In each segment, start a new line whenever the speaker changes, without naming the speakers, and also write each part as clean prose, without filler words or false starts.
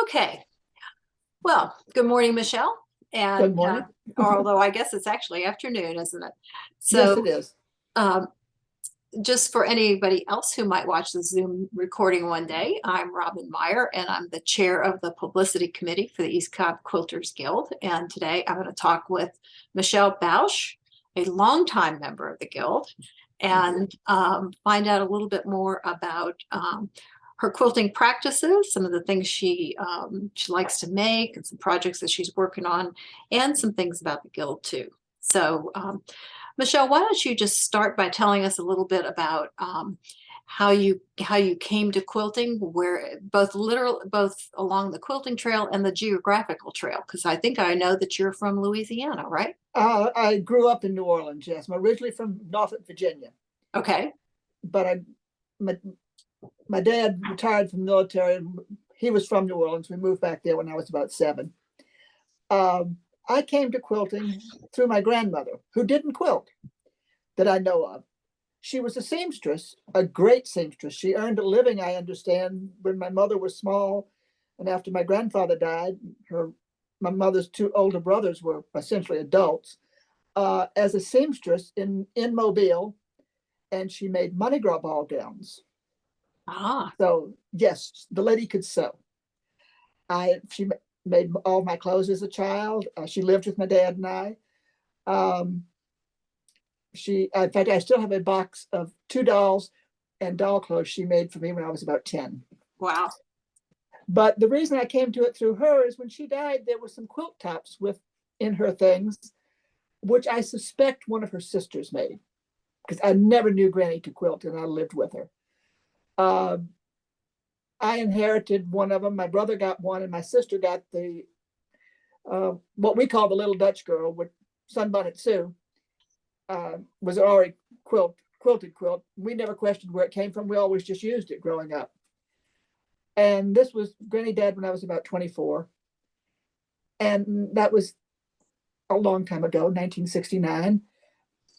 Okay. Well, good morning, Michelle.
Good
And
morning.
although I guess it's actually afternoon, isn't it?
Yes,
So,
it is.
um, just for anybody else who might watch the Zoom recording one day, I'm Robin Meyer, and I'm the chair of the publicity committee for the East Cobb Quilters Guild. And today I'm going to talk with Michele Bautsch, a longtime member of the Guild, and find out a little bit more about her quilting practices, some of the things she likes to make, and some projects that she's working on, and some things about the Guild too. So, Michele, why don't you just start by telling us a little bit about how you came to quilting, where both along the quilting trail and the geographical trail, because I think I know that you're from Louisiana, right?
I grew up in New Orleans. Yes, I'm originally from Norfolk, Virginia,
Okay.
but my, my dad retired from the military. He was from New Orleans. We moved back there when I was about 7. Um, I came to quilting through my grandmother, who didn't quilt that I know of. She was a seamstress, a great seamstress. She earned a living, I understand, when my mother was small, and after my grandfather died, my mother's 2 older brothers were essentially adults, as a seamstress in Mobile, and she made Mardi Gras ball gowns.
Ah,
So yes, the lady could sew. She made all my clothes as a child. She lived with my dad and I. Um, in fact, I still have a box of 2 dolls and doll clothes she made for me when I was about 10.
wow.
But the reason I came to it through her is when she died, there were some quilt tops in her things, which I suspect one of her sisters made, because I never knew Granny to quilt and I lived with her. Um, I inherited one of them. My brother got one, and my sister got the what we call the little Dutch girl with Sunbonnet Sue. Was already quilted quilt. We never questioned where it came from. We always just used it growing up. And this was Granny died when I was about 24, and that was a long time ago, 1969.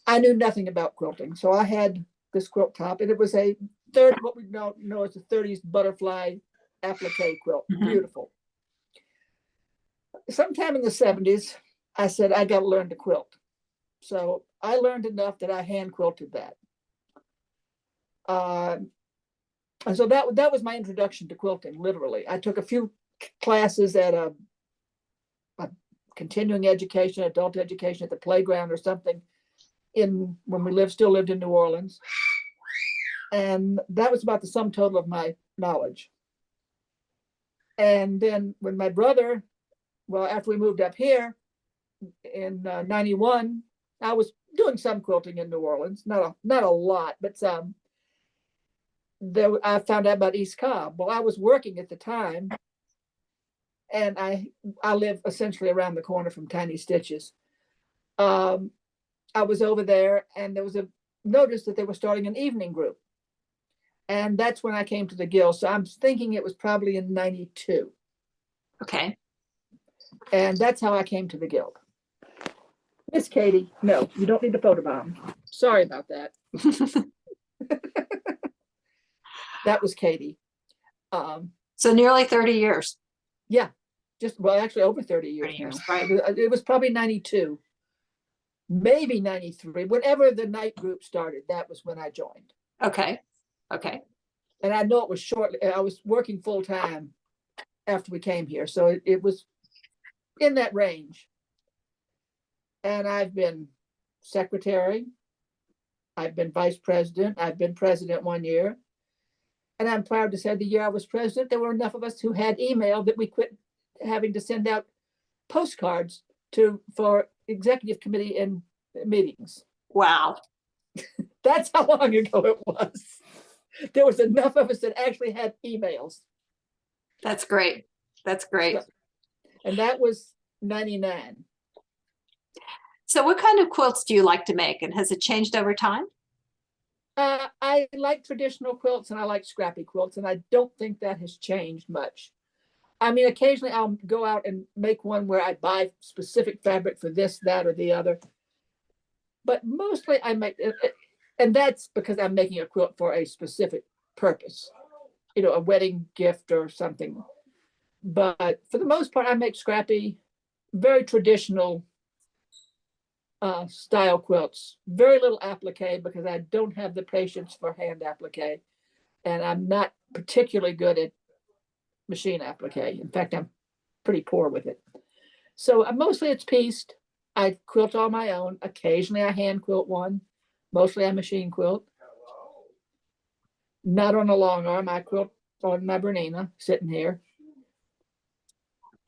I knew nothing about quilting, so I had this quilt top, and it was what we know as a 30s butterfly applique quilt.
Mhm.
Beautiful. Sometime in the 70s, I said I got to learn to quilt. So I learned enough that I hand quilted that. Uh, and so that was my introduction to quilting. Literally, I took a few classes at a continuing education, adult education at the playground or something in when we still lived in New Orleans. And that was about the sum total of my knowledge. And then when my brother, well, after we moved up here in 91, I was doing some quilting in New Orleans, not a lot, but some. I found out about East Cobb. Well, I was working at the time, and I live essentially around the corner from Tiny Stitches. Um, I was over there, and there was a notice that they were starting an evening group, and that's when I came to the Guild. So I'm thinking it was probably in 92,
Okay.
and that's how I came to the Guild. Miss Katie, no, you don't need to photobomb. Sorry about that. That was Katie.
So nearly 30 years.
Yeah, actually over 30
30
years now.
years, right?
It was probably 92, maybe 93. Whenever the night group started, that was when I joined.
Okay. Okay.
And I know it was shortly. I was working full time after we came here, so it was in that range. And I've been secretary, I've been vice president, I've been president 1 year. And I'm proud to say the year I was president, there were enough of us who had email that we quit having to send out postcards for executive committee and meetings.
Wow.
That's how long ago it was. There was enough of us that actually had emails.
That's great. That's great.
And that was 99.
So what kind of quilts do you like to make, and has it changed over time?
I like traditional quilts and I like scrappy quilts, and I don't think that has changed much. I mean, occasionally I'll go out and make one where I buy specific fabric for this, that, or the other. But mostly I make it, and that's because I'm making a quilt for a specific purpose, a wedding gift or something. But for the most part, I make scrappy, very traditional style quilts. Very little applique because I don't have the patience for hand applique. And I'm not particularly good at machine applique. In fact, I'm pretty poor with it. So mostly it's pieced. I quilt on my own. Occasionally I hand quilt one. Mostly I machine quilt. Not on a long arm. I quilt on my Bernina sitting here.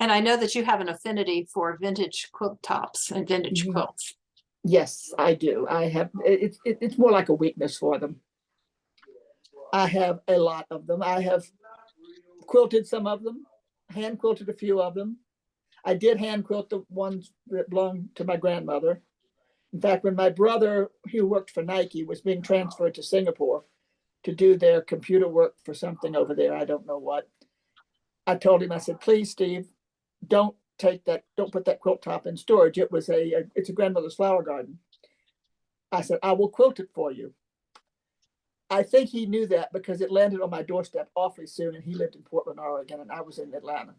And I know that you have an affinity for vintage quilt tops and vintage quilts.
Yes, I do. I have. It's more like a weakness for them. I have a lot of them. I have quilted some of them, hand quilted a few of them. I did hand quilt the ones that belonged to my grandmother. In fact, when my brother, who worked for Nike, was being transferred to Singapore to do their computer work for something over there, I don't know what, I told him, I said, please, Steve, don't put that quilt top in storage. It's a grandmother's flower garden. I said, I will quilt it for you. I think he knew that because it landed on my doorstep awfully soon, and he lived in Portland, Oregon, and I was in Atlanta.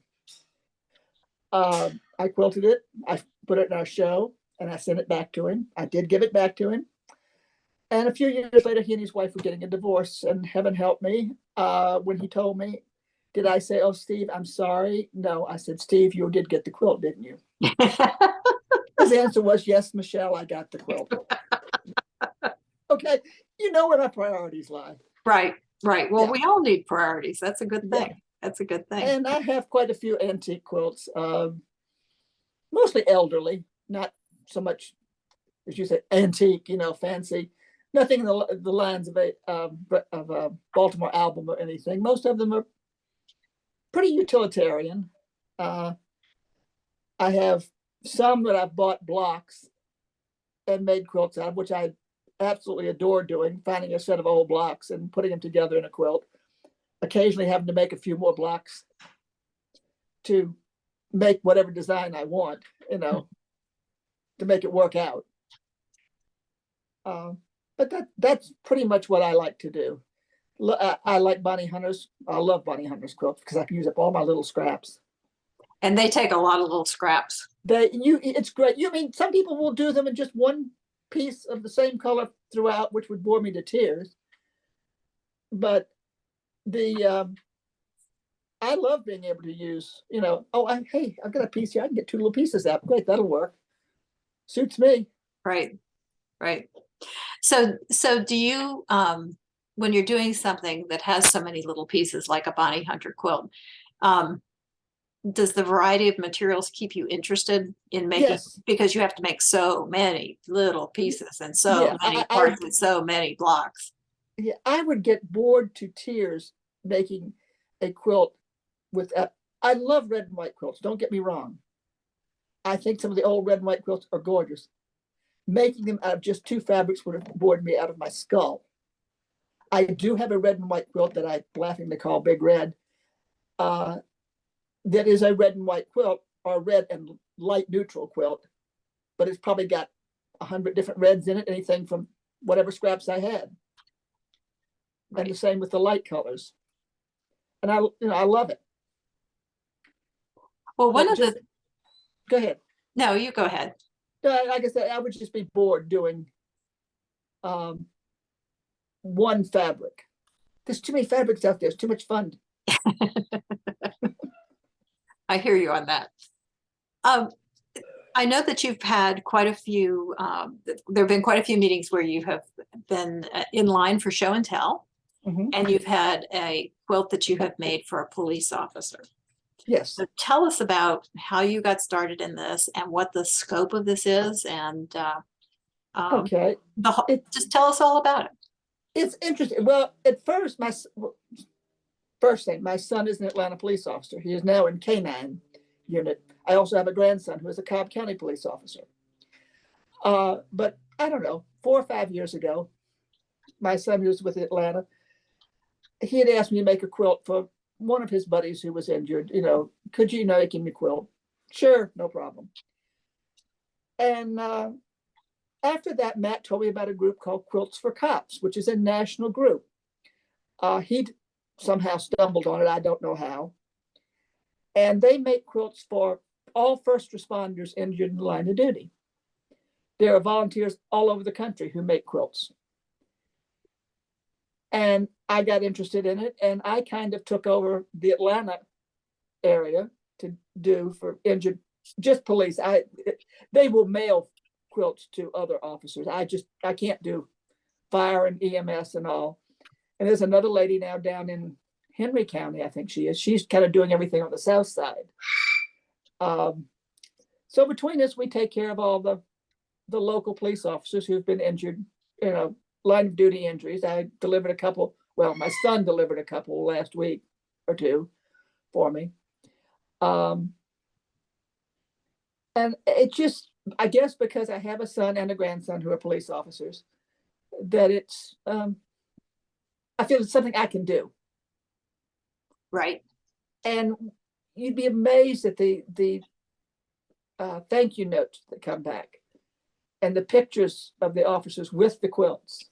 I quilted it. I put it in our show, and I sent it back to him. I did give it back to him. And a few years later, he and his wife were getting a divorce, and heaven help me. When he told me, did I say, oh, Steve, I'm sorry? No, I said, Steve, you did get the quilt, didn't you? His answer was, yes, Michelle, I got the quilt. Okay, you know where my priorities lie.
Right, right. Well, we all need priorities. That's a good thing. That's a good thing.
And I have quite a few antique quilts, mostly elderly, not so much, as you say, antique, fancy. Nothing in the lines of a Baltimore album or anything. Most of them are pretty utilitarian. I have some that I've bought blocks and made quilts out of, which I absolutely adore doing, finding a set of old blocks and putting them together in a quilt. Occasionally having to make a few more blocks to make whatever design I want, to make it work out. But that's pretty much what I like to do. I like Bonnie Hunter's. I love Bonnie Hunter's quilts because I can use up all my little scraps.
And they take a lot of little scraps.
It's great. Some people will do them in just one piece of the same color throughout, which would bore me to tears. But I love being able to use, hey, I've got a piece here. I can get two little pieces out. Great, that'll work. Suits me.
Right, right. So do you, when you're doing something that has so many little pieces like a Bonnie Hunter quilt, does the variety of materials keep you interested in making? Yes. Because you have to make so many little pieces and so many parts and so many blocks.
Yeah, I would get bored to tears making a quilt with I love red and white quilts, don't get me wrong. I think some of the old red and white quilts are gorgeous. Making them out of just two fabrics would have bored me out of my skull. I do have a red and white quilt that I laughingly call Big Red. That is a red and white quilt, or red and light neutral quilt, but it's probably got 100 different reds in it, anything from whatever scraps I had. Right. And the same with the light colors. And I love it.
Well,
go ahead.
No, you go ahead.
Like I said, I would just be bored doing one fabric. There's too many fabrics out there. It's too much fun.
I hear you on that. I know that you've had quite a few, there have been quite a few meetings where you have been in line for show and tell, and you've had a quilt that you have made for a police officer.
Yes.
So tell us about how you got started in this and what the scope of this is. And
okay.
Just tell us all about it.
It's interesting. Well, at first, first thing, my son is an Atlanta police officer. He is now in K9 unit. I also have a grandson who is a Cobb County police officer. But I don't know, 4 or 5 years ago, my son, who was with Atlanta, he had asked me to make a quilt for one of his buddies who was injured. Could you make him a quilt? Sure, no problem. And after that, Matt told me about a group called Quilts for Cops, which is a national group. He'd somehow stumbled on it. I don't know how. And they make quilts for all first responders injured in the line of duty. There are volunteers all over the country who make quilts. And I got interested in it, and I kind of took over the Atlanta area to do for injured, just police. They will mail quilts to other officers. I can't do fire and EMS and all. And there's another lady now down in Henry County, I think she is. She's kind of doing everything on the south side. So between us, we take care of all the local police officers who've been injured, line of duty injuries. I delivered a couple. Well, my son delivered a couple last week or two for me. And it just, I guess because I have a son and a grandson who are police officers, that it's, I feel it's something I can do.
Right.
And you'd be amazed at the thank you notes that come back and the pictures of the officers with the quilts.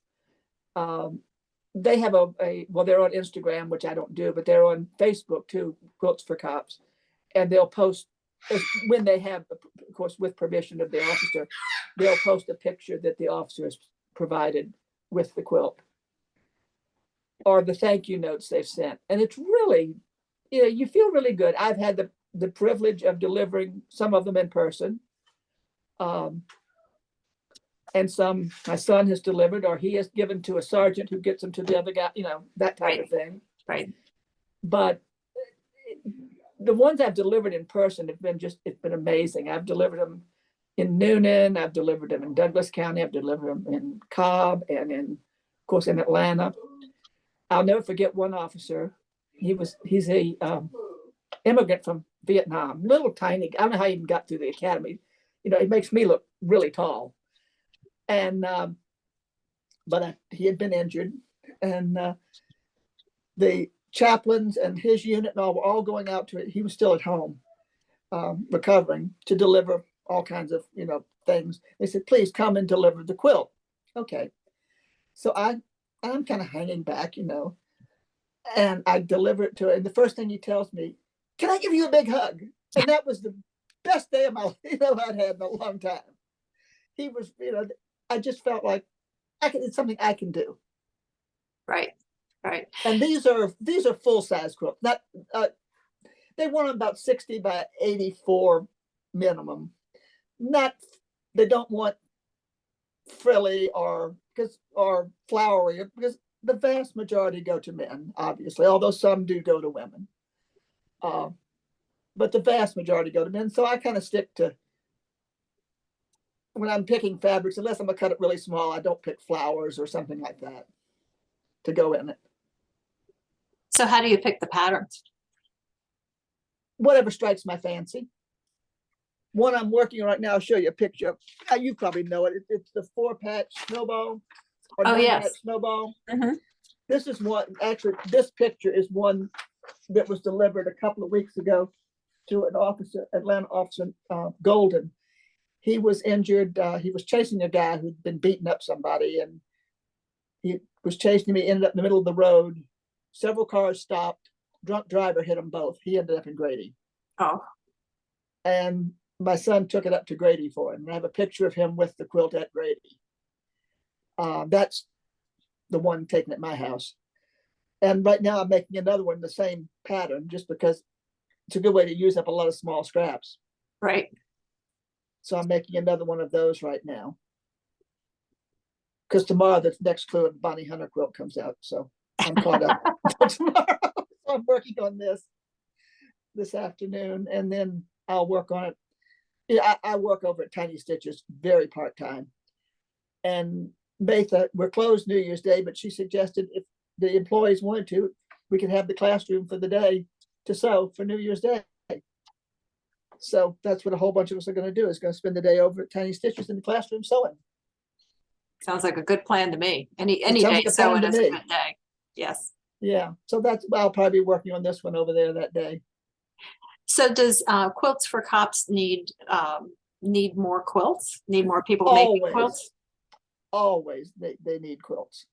They have well, they're on Instagram, which I don't do, but they're on Facebook too, Quilts for Cops. And they'll post, when they have, of course, with permission of the officer, they'll post a picture that the officer has provided with the quilt or the thank you notes they've sent. And it's really, you feel really good. I've had the privilege of delivering some of them in person. And some my son has delivered, or he has given to a sergeant who gets them to the other guy, that type of thing.
Right.
But the ones I've delivered in person have been it's been amazing. I've delivered them in Noonan, I've delivered them in Douglas County, I've delivered them in Cobb, and of course in Atlanta. I'll never forget one officer. He's a immigrant from Vietnam, little tiny. I don't know how he even got through the academy. He makes me look really tall. And but he had been injured, and the chaplains and his unit and all were all going out to it. He was still at home, recovering, to deliver all kinds of things. They said, "Please come and deliver the quilt." Okay, so I'm kind of hanging back, and I deliver it to him. And the first thing he tells me, "Can I give you a big hug?" And that was the best day of my life I'd had in a long time. He was, I just felt like it's something I can do.
Right. Right.
And these are full size quilts. Not they want about 60 by 84 minimum. They don't want frilly or flowery, because the vast majority go to men, obviously, although some do go to women. But the vast majority go to men. So I kind of stick to, when I'm picking fabrics, unless I'm gonna cut it really small, I don't pick flowers or something like that to go in it.
So how do you pick the patterns?
Whatever strikes my fancy. One I'm working on right now, I'll show you a picture of. You probably know it. It's the 4-patch snowball. Or
Oh, yes.
Snowball.
Mm-hmm.
This is one, actually, this picture is one that was delivered a couple of weeks ago to an Atlanta officer, Golden. He was injured. He was chasing a guy who'd been beating up somebody, and he was chasing him. He ended up in the middle of the road. Several cars stopped. Drunk driver hit them both. He ended up in Grady.
Oh.
And my son took it up to Grady for him. And I have a picture of him with the quilt at Grady. That's the one taken at my house. And right now I'm making another one, the same pattern, just because it's a good way to use up a lot of small scraps.
Right.
So I'm making another one of those right now. Because tomorrow the next Clue and Bonnie Hunter quilt comes out. So I'm caught up tomorrow. So I'm working on this afternoon, and then I'll work on it. Yeah, I work over at Tiny Stitches, very part-time. And Betha, we're closed New Year's Day, but she suggested if the employees wanted to, we could have the classroom for the day to sew for New Year's Day. So that's what a whole bunch of us are going to do, is going to spend the day over at Tiny Stitches in the classroom sewing.
Sounds like a good plan to me. Any
sounds
day
like a
sewing
plan
is
to
a
me.
good day. Yes.
Yeah. So I'll probably be working on this one over there that day.
So does Quilts for Cops need more quilts? Need more people making quilts?
Always they need quilts.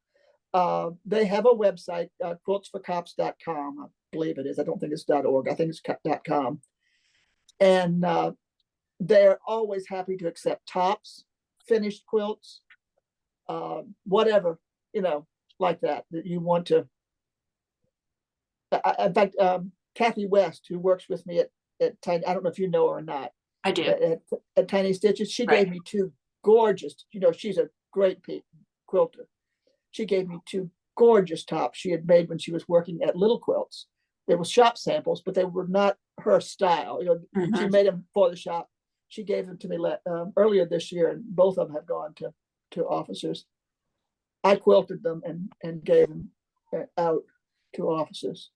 They have a website, quiltsforcops.com, I believe it is. I don't think it's .org. I think it's .com. And they're always happy to accept tops, finished quilts, whatever, like that you want to. In fact, Kathy West, who works with me at Tiny, I don't know if you know her or not,
I do.
at Tiny Stitches, she
Right.
gave me two gorgeous, she's a great quilter. She gave me two gorgeous tops she had made when she was working at Little Quilts. They were shop samples, but they were not her style. She made them for the shop. She gave them to me earlier this year, and both of them have gone to officers. I quilted them and gave them out to officers.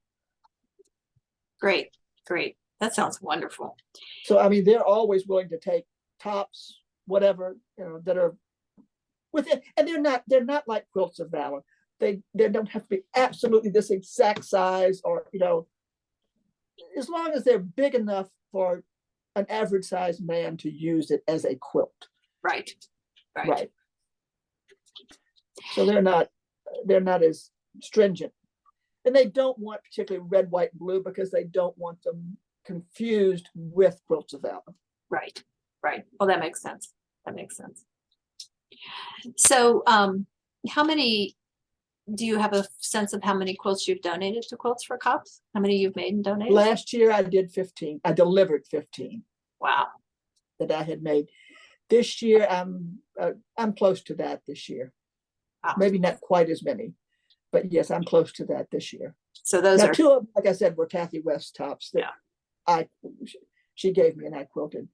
Great. That sounds wonderful.
So, I mean, they're always willing to take tops, whatever, that are within, and they're not like Quilts of Valor. They don't have to be absolutely this exact size, or, as long as they're big enough for an average sized man to use it as a quilt.
Right.
So they're not as stringent. And they don't want particularly red, white, and blue, because they don't want them confused with Quilts of Valor.
Right. Well, that makes sense. So, how many, do you have a sense of how many quilts you've donated to Quilts for Cops? How many you've made and donated?
Last year I did 15. I delivered 15.
Wow.
That I had made. This year I'm close to that this year.
Wow.
Maybe not quite as many, but yes, I'm close to that this year.
So those are
two of them, like I said, were Kathy West tops that she gave me and I quilted.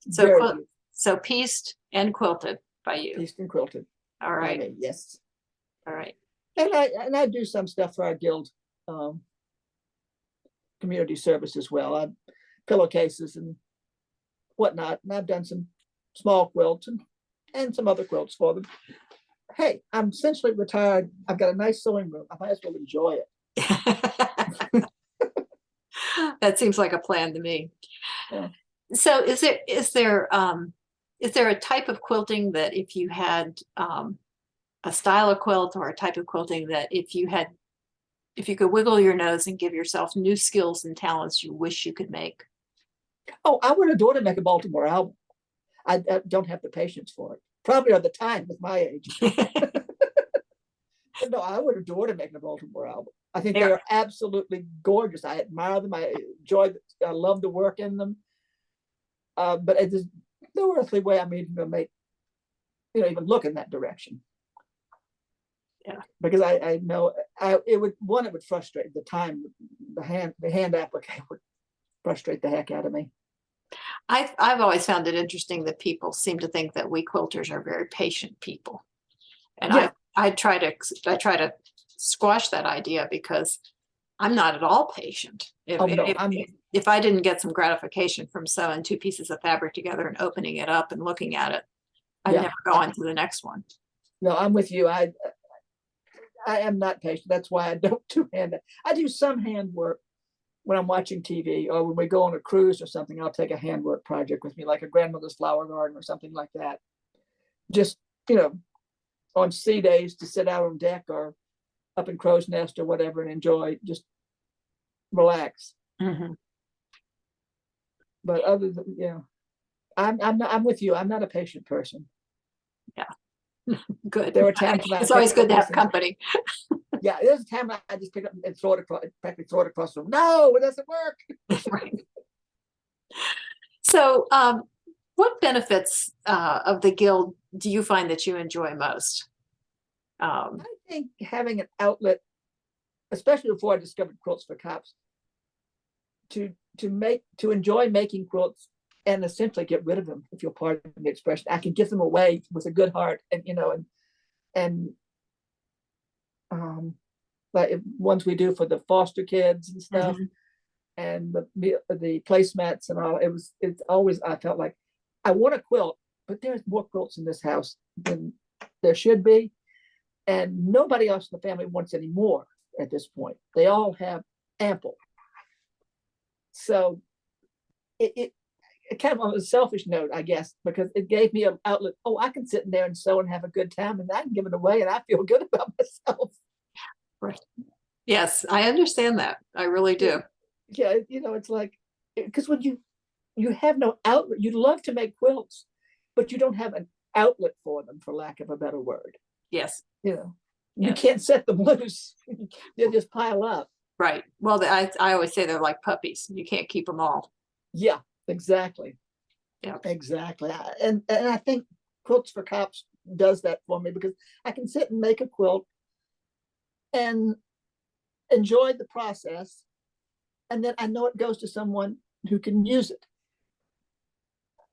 So pieced and quilted by you.
Pieced and quilted.
All right.
Yes.
All right.
And I do some stuff for our guild community service as well. Pillowcases and whatnot. And I've done some small quilts and some other quilts for them. Hey, I'm essentially retired. I've got a nice sewing room. I might as well enjoy it.
That seems like a plan to me.
Yeah.
So is there a type of quilting that if you had a style of quilt, or a type of quilting that if you could wiggle your nose and give yourself new skills and talents you wish you could make?
Oh, I would adore to make a Baltimore album. I don't have the patience for it. Probably at the time with my age. No, I would adore to make a Baltimore album. I think they are absolutely gorgeous. I admire them. I love the work in them. But it is no earthly way I'm even going to make, even look in that direction.
Yeah.
Because I know it would frustrate the time. The hand applique would frustrate the heck out of me.
I've always found it interesting that people seem to think that we quilters are very patient people, and yeah. I try to squash that idea, because I'm not at all patient. If I didn't get some gratification from sewing two pieces of fabric together and opening it up and looking at it, I'd never go on to the next one.
No, I'm with you. I am not patient. That's why I don't do hand. I do some handwork when I'm watching TV, or when we go on a cruise or something. I'll take a handwork project with me, like a grandmother's flower garden or something like that. Just, on sea days, to sit out on deck or up in Crow's Nest or whatever and enjoy, just relax.
Mm-hmm.
But other than, I'm with you. I'm not a patient person.
Yeah. Good.
There were times
it's always good to have company.
Yeah, there's a time I just pick up and throw it across the room. No, it doesn't work.
Right. So, what benefits of the guild do you find that you enjoy most?
I think having an outlet, especially before I discovered Quilts for Cops, to enjoy making quilts and essentially get rid of them, if you'll pardon the expression. I can give them away with a good heart, and like ones we do for the foster kids and stuff, and the placemats and all. It's always, I felt like I want a quilt, but there's more quilts in this house than there should be, and nobody else in the family wants any more at this point. They all have ample. So it kind of on a selfish note, I guess, because it gave me an outlet. Oh, I can sit in there and sew and have a good time, and I can give it away, and I feel good about myself.
Right. Yes, I understand that. I really do.
Yeah, it's like, because when you have no outlet, you love to make quilts, but you don't have an outlet for them, for lack of a better word.
Yes.
You know, you
Yes.
can't set them loose. They just pile up.
Right. Well, I always say they're like puppies. You can't keep them all.
Yeah, exactly.
Yeah.
Exactly. And I think Quilts for Cops does that for me, because I can sit and make a quilt and enjoy the process, and then I know it goes to someone who can use it.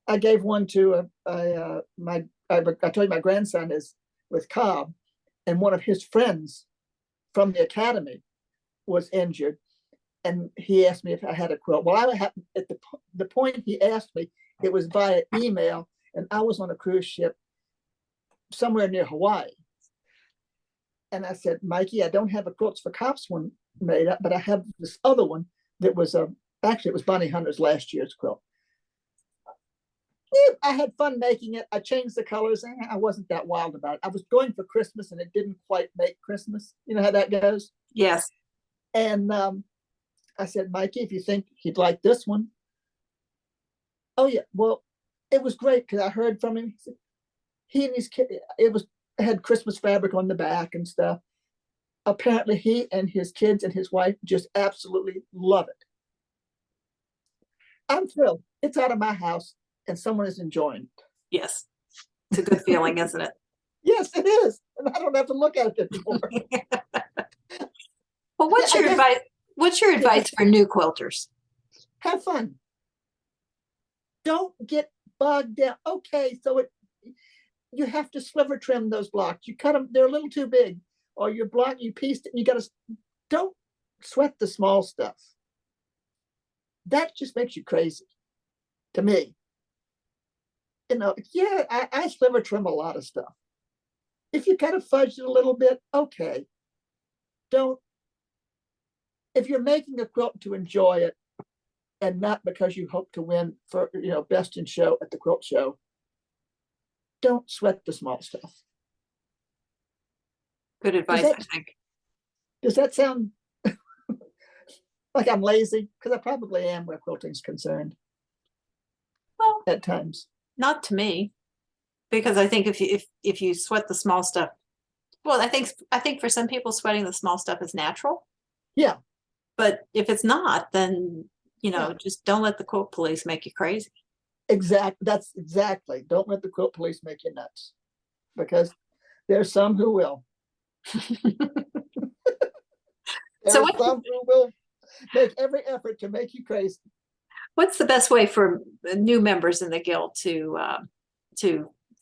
I gave one to I told you my grandson is with Cobb, and one of his friends from the academy was injured, and he asked me if I had a quilt. Well, I had, at the point he asked me, it was via email, and I was on a cruise ship somewhere near Hawaii. And I said, Mikey, I don't have a Quilts for Cops one made up, but I have this other one that was actually it was Bonnie Hunter's last year's quilt. Yeah, I had fun making it. I changed the colors. And I wasn't that wild about it. I was going for Christmas, and it didn't quite make Christmas. You know how that goes?
Yes.
And I said, Mikey, if you think he'd like this one. Oh, yeah. Well, it was great, because I heard from him. He and his kid, it had Christmas fabric on the back and stuff. Apparently, he and his kids and his wife just absolutely love it. I'm thrilled. It's out of my house, and someone is enjoying it.
Yes. It's a good feeling, isn't it?
Yes, it is. And I don't have to look at it anymore.
Well, what's your advice? What's your advice for new quilters?
Have fun. Don't get bogged down. Okay, so you have to sliver trim those blocks. You cut them, they're a little too big, or your block, you pieced it, and you got to, don't sweat the small stuff. That just makes you crazy, to me. Yeah, I sliver trim a lot of stuff. If you kind of fudge it a little bit, okay. Don't, if you're making a quilt to enjoy it, and not because you hope to win for best in show at the quilt show, don't sweat the small stuff.
Good advice, I think.
Does that sound like I'm lazy? Because I probably am where quilting's concerned.
Well,
at times.
Not to me, because I think if you sweat the small stuff, well, I think for some people sweating the small stuff is natural.
Yeah.
But if it's not, then just don't let the quilt police make you crazy.
That's exactly. Don't let the quilt police make you nuts, because there's some who will. There's some who will make every effort to make you crazy.
What's the best way for new members in the guild to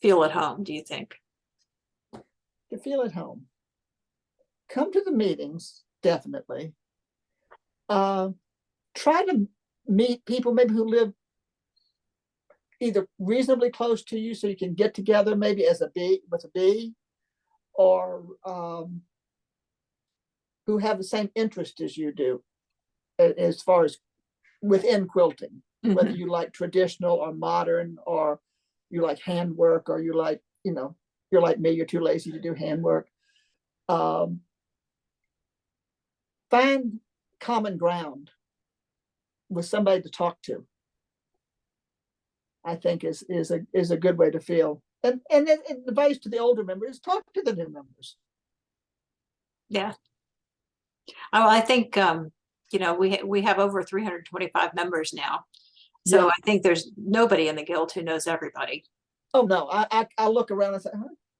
feel at home, do you think?
To feel at home. Come to the meetings, definitely. Try to meet people maybe who live either reasonably close to you, so you can get together maybe as with a B, or who have the same interest as you do, as far as within quilting, whether you like traditional or modern, or you like handwork, or you like, you're like me, you're too lazy to do handwork. Find common ground with somebody to talk to, I think is a good way to feel. And advice to the older members, talk to the new members.
Yeah. Oh, I think we have over 325 members now. So I think there's nobody in the guild who knows everybody.
Oh no, I look around and say,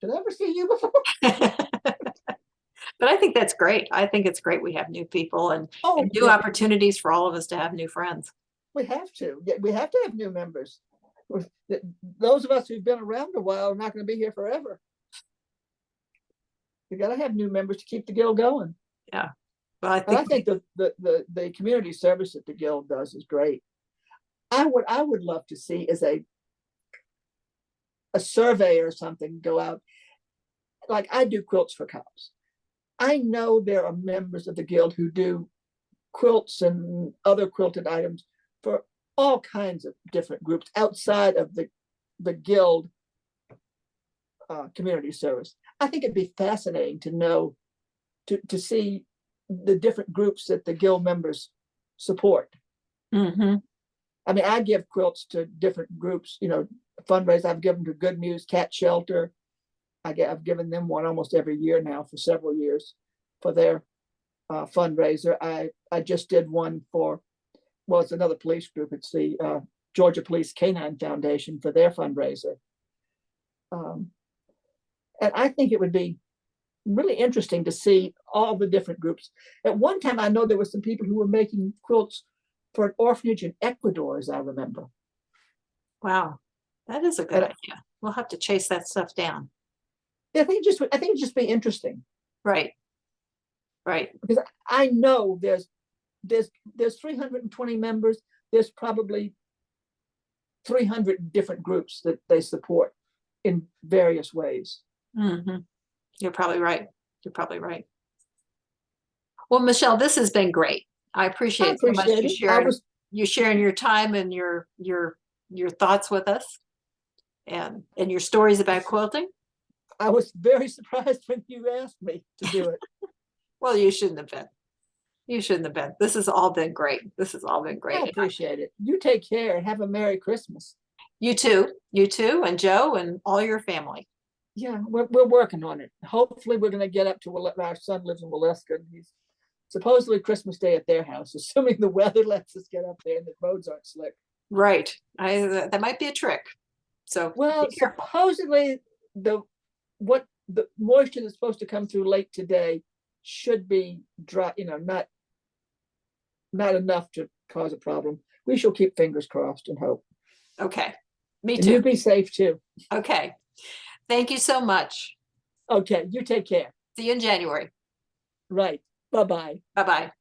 did I ever see you before?
But I think that's great. I think it's great we have new people and new opportunities for all of us to have new friends.
We have to. We have to have new members. Those of us who've been around a while are not going to be here forever. You got to have new members to keep the guild going.
Yeah. Well,
I think the community service that the guild does is great. I would love to see is a survey or something go out. Like I do Quilts for Cops. I know there are members of the guild who do quilts and other quilted items for all kinds of different groups outside of the guild community service. I think it'd be fascinating to know to see the different groups that the guild members support.
Mm-hmm.
I mean, I give quilts to different groups, fundraise. I've given to Good Muse Cat Shelter. I've given them one almost every year now for several years for their fundraiser. I just did one for, well, it's another police group. It's the Georgia Police Canine Foundation for their fundraiser. And I think it would be really interesting to see all the different groups. At one time, I know there were some people who were making quilts for an orphanage in Ecuador, as I remember.
Wow, that is a good idea. We'll have to chase that stuff down.
I think it'd just be interesting.
Right. Right.
Because I know there's 320 members. There's probably 300 different groups that they support in various ways.
Mm-hmm. You're probably right. You're probably right. Well, Michele, this has been great. I appreciate so much you sharing your time and your thoughts with us and your stories about quilting.
I was very surprised when you asked me to do it.
Well, you shouldn't have been. You shouldn't have been. This has all been great. This has all been great.
I appreciate it. You take care and have a Merry Christmas.
You too. You too, and Joe and all your family.
Yeah, we're working on it. Hopefully we're going to get up to our son lives in Waleska. And he's supposedly Christmas Day at their house, assuming the weather lets us get up there and the roads aren't slick.
Right. That might be a trick. So
well, supposedly the moisture that's supposed to come through late today should be dry, not enough to cause a problem. We shall keep fingers crossed and hope.
Okay. Me too.
And you be safe too.
Okay. Thank you so much.
Okay, you take care.
See you in January.
Right. Bye-bye.
Bye-bye.